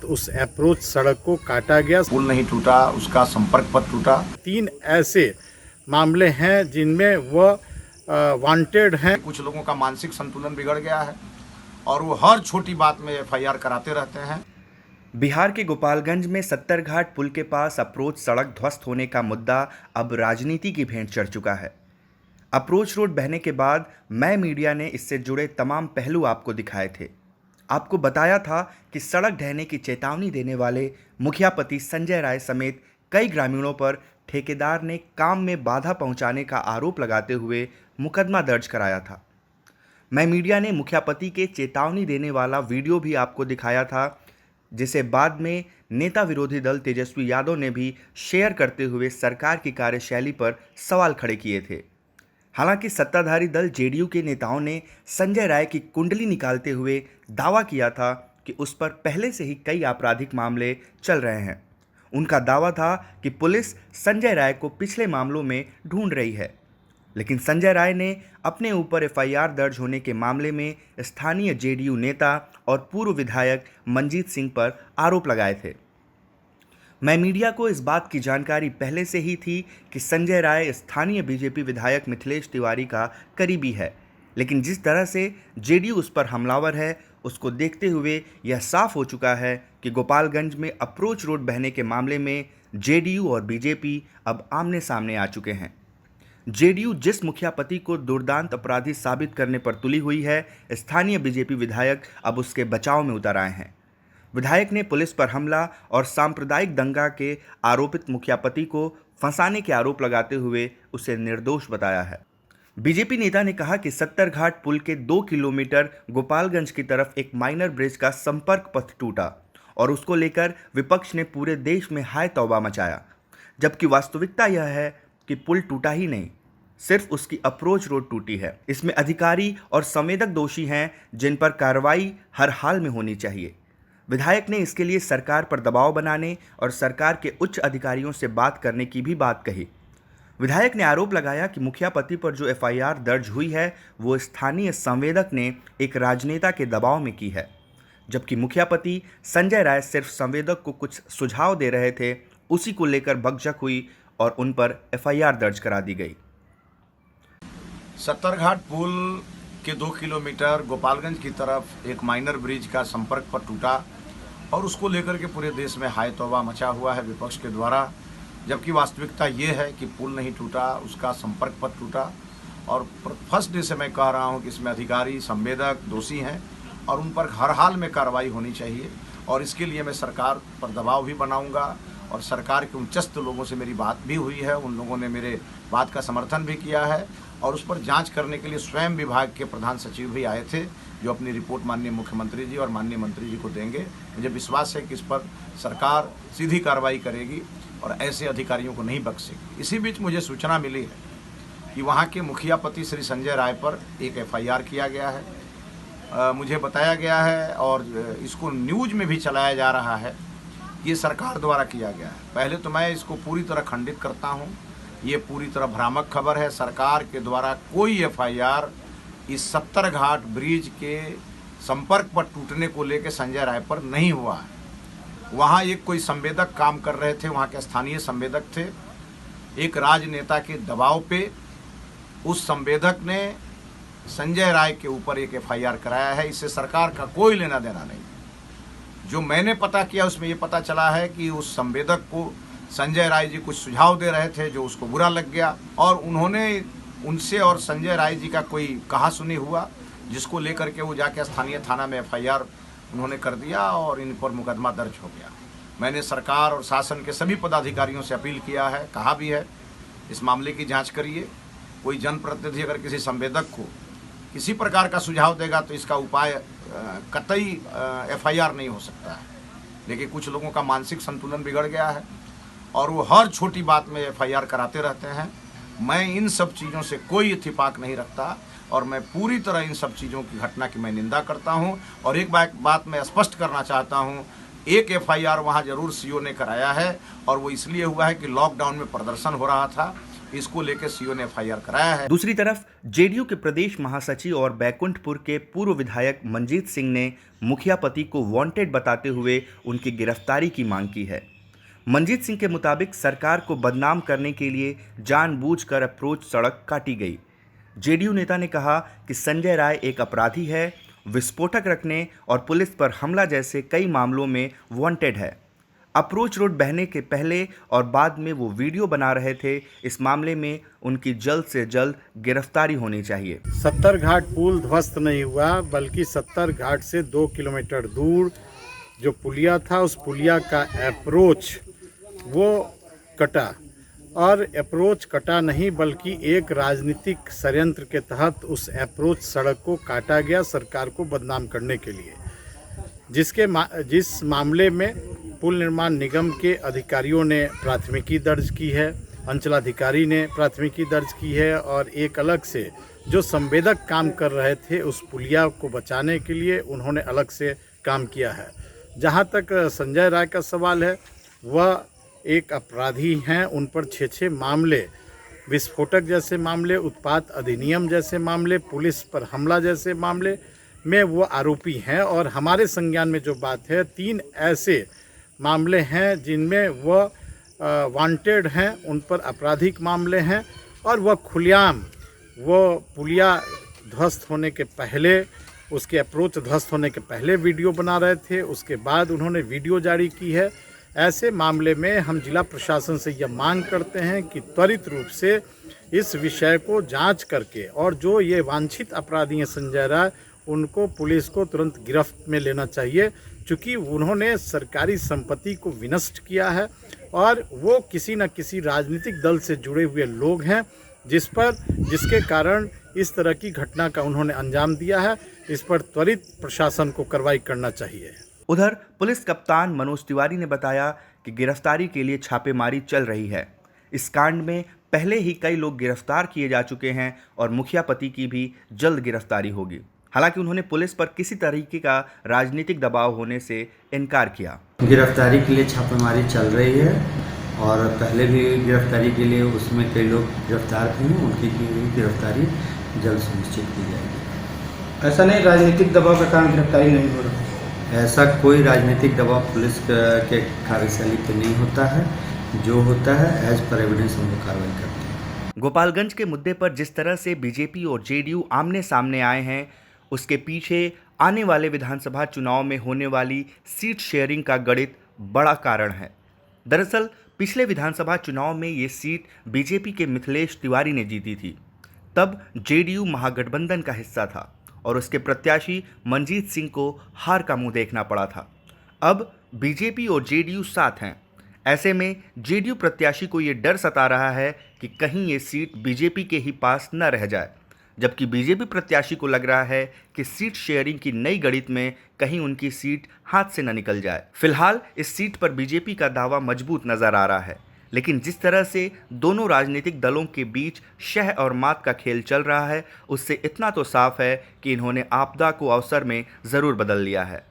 उस अप्रोच सड़क को काटा गया। पुल नहीं टूटा, उसका संपर्क पथ टूटा। 3 ऐसे मामले हैं जिनमें वह वांटेड हैं। कुछ लोगों का मानसिक संतुलन बिगड़ गया है और वो हर छोटी बात में एफआईआर कराते रहते हैं। बिहार के गोपालगंज में सत्तरघाट पुल के पास अप्रोच सड़क ध्वस्त होने का मुद्दा अब राजनीति की भेंट चढ़ चुका है। अप्रोच रोड बहने के बाद मैं मीडिया ने इससे जुड़े तमाम पहलू आपको दिखाए थे। आपको बताया था कि सड़क ढहने की चेतावनी देने वाले मुखियापति संजय राय समेत कई ग्रामीणों पर ठेकेदार ने काम में बाधा पहुंचाने का आरोप लगाते हुए मुकदमा दर्ज कराया था। मैं मीडिया ने मुखियापति के चेतावनी देने वाला वीडियो भी आपको दिखाया था, जिसे बाद में नेता विरोधी दल तेजस्वी यादव ने भी शेयर करते हुए सरकार की कार्यशैली पर सवाल खड़े किए थे। हालांकि सत्ताधारी दल जेडीयू के नेताओं ने संजय राय की कुंडली निकालते हुए दावा किया था कि उस पर पहले से ही कई आपराधिक मामले चल रहे हैं। उनका दावा था कि पुलिस संजय राय को पिछले मामलों में ढूंढ रही है, लेकिन संजय राय ने अपने ऊपर एफआईआर दर्ज होने के मामले में स्थानीय जेडीयू नेता और पूर्व विधायक मंजीत सिंह पर आरोप लगाए थे। मैं मीडिया को इस बात की जानकारी पहले से ही थी कि संजय राय स्थानीय बीजेपी विधायक मिथिलेश तिवारी का करीबी है, लेकिन जिस तरह से जेडीयू उस पर हमलावर है, उसको देखते हुए यह साफ हो चुका है कि गोपालगंज में अप्रोच रोड बहने के मामले में जेडीयू और बीजेपी अब आमने सामने आ चुके हैं। जेडीयू जिस मुखियापति को दुर्दांत अपराधी साबित करने पर तुली हुई है, स्थानीय बीजेपी विधायक अब उसके बचाव में उतर आए हैं। विधायक ने पुलिस पर हमला और सांप्रदायिक दंगा के आरोपित मुखियापति को फंसाने के आरोप लगाते हुए उसे निर्दोष बताया है। बीजेपी नेता ने कहा कि सत्तरघाट पुल के 2 किलोमीटर गोपालगंज की तरफ एक माइनर ब्रिज का संपर्क पथ टूटा और उसको लेकर विपक्ष ने पूरे देश में हाय तौबा मचाया, जबकि वास्तविकता यह है कि पुल टूटा ही नहीं, सिर्फ उसकी अप्रोच रोड टूटी है। इसमें अधिकारी और संवेदक दोषी हैं जिन पर कार्रवाई हर हाल में होनी चाहिए। विधायक ने इसके लिए सरकार पर दबाव बनाने और सरकार के उच्च अधिकारियों से बात करने की भी बात कही। विधायक ने आरोप लगाया कि मुखियापति पर जो एफआईआर दर्ज हुई है वो स्थानीय संवेदक ने एक राजनेता के दबाव में की है, जबकि मुखियापति संजय राय सिर्फ संवेदक को कुछ सुझाव दे रहे थे। उसी को लेकर भगदड़ हुई और उन पर एफआईआर दर्ज करा दी गई। सत्तरघाट पुल के 2 किलोमीटर गोपालगंज की तरफ एक माइनर ब्रिज का संपर्क पर टूटा और उसको लेकर के पूरे देश में हाय तौबा मचा हुआ है विपक्ष के द्वारा, जबकि वास्तविकता ये है कि पुल नहीं टूटा, उसका संपर्क पथ टूटा। और फर्स्ट डे से मैं कह रहा हूँ कि इसमें अधिकारी संवेदक दोषी हैं और उन पर हर हाल में कार्रवाई होनी चाहिए और इसके लिए मैं सरकार पर दबाव भी बनाऊंगा और सरकार के उच्चस्थ लोगों से मेरी बात भी हुई है। उन लोगों ने मेरे बात का समर्थन भी किया है और उस पर जांच करने के लिए स्वयं विभाग के प्रधान सचिव भी आए थे, जो अपनी रिपोर्ट माननीय मुख्यमंत्री जी और माननीय मंत्री जी को देंगे। मुझे विश्वास है कि इस पर सरकार सीधी कार्रवाई करेगी और ऐसे अधिकारियों को नहीं बख्शेगी। इसी बीच मुझे सूचना मिली है कि वहाँ के मुखियापति श्री संजय राय पर एक एफआईआर किया गया है। मुझे बताया गया है और इसको न्यूज में भी चलाया जा रहा है, ये सरकार द्वारा किया गया है। पहले तो मैं इसको पूरी तरह खंडित करता हूँ, ये पूरी तरह भ्रामक खबर है। सरकार के द्वारा कोई एफआईआर इस सत्तरघाट ब्रिज के संपर्क पर टूटने को लेकर संजय राय पर नहीं हुआ है। वहाँ एक कोई संवेदक काम कर रहे थे, वहाँ के स्थानीय संवेदक थे। एक राजनेता के दबाव पे उस संवेदक ने संजय राय के ऊपर एक एफआईआर कराया है। इससे सरकार का कोई लेना देना नहीं। जो मैंने पता किया उसमें ये पता चला है कि उस संवेदक को संजय राय जी कुछ सुझाव दे रहे थे जो उसको बुरा लग गया और उन्होंने उनसे और संजय राय जी का कोई कहा सुनी हुआ, जिसको लेकर के वो जाके स्थानीय थाना में एफआईआर उन्होंने कर दिया और इन पर मुकदमा दर्ज हो गया। मैंने सरकार और शासन के सभी पदाधिकारियों से अपील किया है, कहा भी है, इस मामले की जाँच करिए। कोई जनप्रतिनिधि अगर किसी संवेदक को किसी प्रकार का सुझाव देगा तो इसका उपाय कतई एफआईआर नहीं हो सकता है। लेकिन कुछ लोगों का मानसिक संतुलन बिगड़ गया है और वो हर छोटी बात में एफआईआर कराते रहते हैं। मैं इन सब चीज़ों से कोई इत्तेफाक नहीं रखता और मैं पूरी तरह इन सब चीज़ों की घटना की मैं निंदा करता हूं। और एक बात मैं स्पष्ट करना चाहता हूं, एक एफआईआर वहां जरूर सीओ ने कराया है और वो इसलिए हुआ है कि लॉकडाउन में प्रदर्शन हो रहा था इसको लेकर सीओ ने एफआईआर कराया है। दूसरी तरफ जेडीयू के प्रदेश महासचिव और बैकुंठपुर के पूर्व विधायक मंजीत सिंह ने मुखिया पति को वांटेड बताते हुए उनकी गिरफ्तारी की मांग की है। मंजीत सिंह के मुताबिक सरकार को बदनाम करने के लिए जानबूझकर अप्रोच सड़क काटी गई। जेडीयू नेता ने कहा कि संजय राय एक अपराधी है, विस्फोटक रखने और पुलिस पर हमला जैसे कई मामलों में वांटेड है। अप्रोच रोड बहने के पहले और बाद में वो वीडियो बना रहे थे। इस मामले में उनकी जल्द से जल्द गिरफ्तारी होनी चाहिए। 70 घाट पुल ध्वस्त नहीं हुआ, बल्कि 70 घाट से 2 किलोमीटर दूर जो पुलिया था, उस पुलिया का अप्रोच वो कटा। और अप्रोच कटा नहीं, बल्कि एक राजनीतिक षड्यंत्र के तहत उस अप्रोच सड़क को काटा गया सरकार को बदनाम करने के लिए, जिस मामले में पुल निर्माण निगम के अधिकारियों ने प्राथमिकी दर्ज की है, अंचलाधिकारी ने प्राथमिकी दर्ज की है, और एक अलग से जो संवेदक काम कर रहे थे उस पुलिया को बचाने के लिए उन्होंने अलग से काम किया है। जहां तक संजय राय का सवाल है, वह एक अपराधी हैं, उन पर 6 मामले, विस्फोटक जैसे मामले, उत्पात अधिनियम जैसे मामले, पुलिस पर हमला जैसे मामले में वो आरोपी हैं। और हमारे संज्ञान में जो बात है, 3 ऐसे मामले हैं जिनमें वह वांटेड हैं, उन पर आपराधिक मामले हैं, और वह खुलेआम वो पुलिया ध्वस्त होने के पहले, उसके अप्रोच ध्वस्त होने के पहले वीडियो बना रहे थे, उसके बाद उन्होंने वीडियो जारी की है। ऐसे मामले में हम जिला प्रशासन से यह मांग करते हैं कि त्वरित रूप से इस विषय को जांच करके, और जो ये वांछित अपराधी हैं संजय राय, उनको पुलिस को तुरंत गिरफ्त में लेना चाहिए, क्योंकि उन्होंने सरकारी संपत्ति को विनष्ट किया है और वो किसी न किसी राजनीतिक दल से जुड़े हुए लोग हैं, जिसके कारण इस तरह की घटना का उन्होंने अंजाम दिया है। इस पर त्वरित प्रशासन को कार्रवाई करना चाहिए। उधर पुलिस कप्तान मनोज तिवारी ने बताया कि गिरफ्तारी के लिए छापेमारी चल रही है। इस कांड में पहले ही कई लोग गिरफ्तार किए जा चुके हैं और मुखिया पति की भी जल्द गिरफ्तारी होगी। हालांकि उन्होंने पुलिस पर किसी तरीके का राजनीतिक दबाव होने से इनकार किया। गिरफ्तारी के लिए छापेमारी चल रही है और पहले भी गिरफ्तारी के लिए उसमें कई लोग गिरफ्तार हुए हैं, उनकी गिरफ्तारी जल्द सुनिश्चित की जाएगी। ऐसा नहीं राजनीतिक दबाव के कारण गिरफ्तारी नहीं हो रही? ऐसा कोई राजनीतिक दबाव पुलिस के कार्यशैली पर नहीं होता है। जो होता है एज पर एविडेंस हम लोग कार्रवाई करते हैं। गोपालगंज के मुद्दे पर जिस तरह से बीजेपी और जेडीयू आमने सामने आए हैं, उसके पीछे आने वाले विधानसभा चुनाव में होने वाली सीट शेयरिंग का गणित बड़ा कारण है। दरअसल पिछले विधानसभा चुनाव में ये सीट बीजेपी के मिथिलेश तिवारी ने जीती थी। तब जेडीयू महागठबंधन का हिस्सा था और उसके प्रत्याशी मंजीत सिंह को हार का मुंह देखना पड़ा था। अब बीजेपी और जेडीयू साथ हैं। ऐसे में जेडीयू प्रत्याशी को ये डर सता रहा है कि कहीं ये सीट बीजेपी के ही पास न रह जाए, जबकि बीजेपी प्रत्याशी को लग रहा है कि सीट शेयरिंग की नई गणित में कहीं उनकी सीट हाथ से न निकल जाए। फिलहाल इस सीट पर बीजेपी का दावा मजबूत नजर आ रहा है, लेकिन जिस तरह से दोनों राजनीतिक दलों के बीच शह और मात का खेल चल रहा है, उससे इतना तो साफ है कि इन्होंने आपदा को अवसर में ज़रूर बदल लिया है।